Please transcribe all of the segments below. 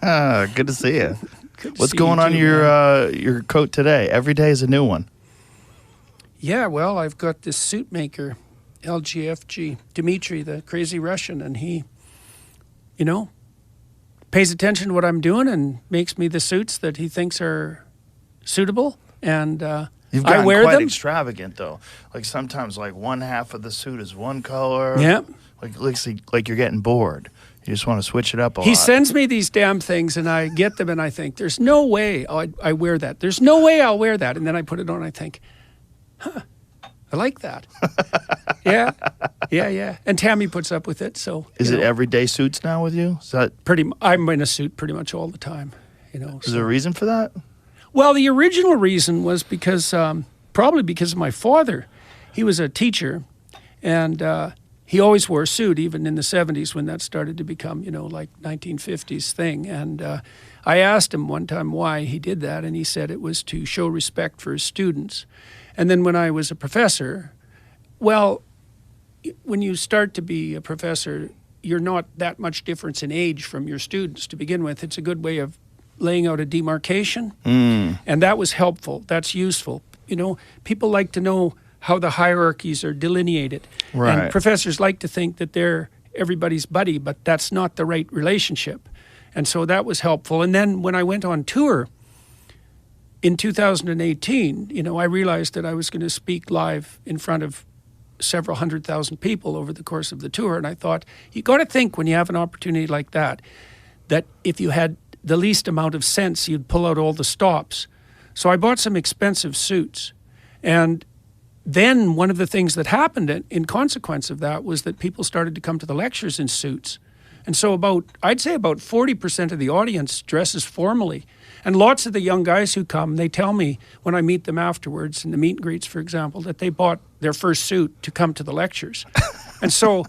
Good to see you. Good to What's see going you on too, your coat today? Every day is a new one. Yeah, well, I've got this suit maker, LGFG, Dmitry, the crazy Russian, and he, pays attention to what I'm doing and makes me the suits that he thinks are suitable. And You've I gotten wear quite them. extravagant, though. Like sometimes, like one half of the suit is one color. Yeah. Like looks like you're getting bored. You just want to switch it up a lot. He sends me these damn things, and I get them, and I think, there's no way I wear that. There's no way I'll wear that. And then I put it on, and I think, I like that. Yeah. And Tammy puts up with it. So is it everyday suits now with you? Is that I'm in a suit pretty much all the time. is there a reason for that? Well, the original reason was because probably because of my father. He was a teacher, and he always wore a suit, even in the 70s when that started to become, like 1950s thing. And I asked him one time why he did that, and he said it was to show respect for his students. And then when I was a professor, well, when you start to be a professor, you're not that much difference in age from your students to begin with. It's a good way of laying out a demarcation, and that was helpful. That's useful. People like to know how the hierarchies are delineated. Right. And professors like to think that they're everybody's buddy, but that's not the right relationship. And so that was helpful. And then when I went on tour in 2018, I realized that I was going to speak live in front of several 100,000 people over the course of the tour. And I thought, you got to think when you have an opportunity like that if you had the least amount of sense, you'd pull out all the stops. So I bought some expensive suits. And then one of the things that happened in consequence of that was that people started to come to the lectures in suits. And so I'd say about 40% of the audience dresses formally. And lots of the young guys who come, they tell me when I meet them afterwards in the meet and greets, for example, that they bought their first suit to come to the lectures. And so,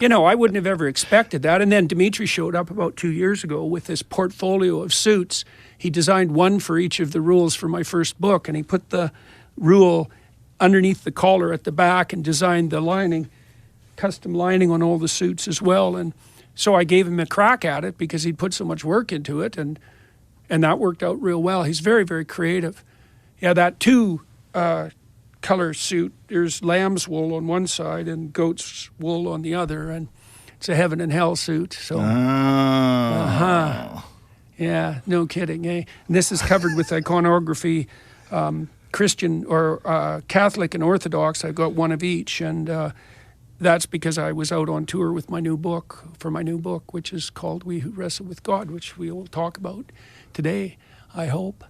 I wouldn't have ever expected that. And then Dmitry showed up about 2 years ago with this portfolio of suits. He designed one for each of the rules for my first book, and he put the rule underneath the collar at the back and designed the lining, custom lining on all the suits as well. And so I gave him a crack at it because he'd put so much work into it, and that worked out real well. He's very, very creative. Yeah, that color suit, there's lamb's wool on one side and goat's wool on the other, and it's a heaven and hell suit. So, yeah, no kidding, eh? And this is covered with iconography, Christian or Catholic and Orthodox. I've got one of each, and that's because I was out on tour with my new book, which is called We Who Wrestle with God, which we will talk about today, I hope.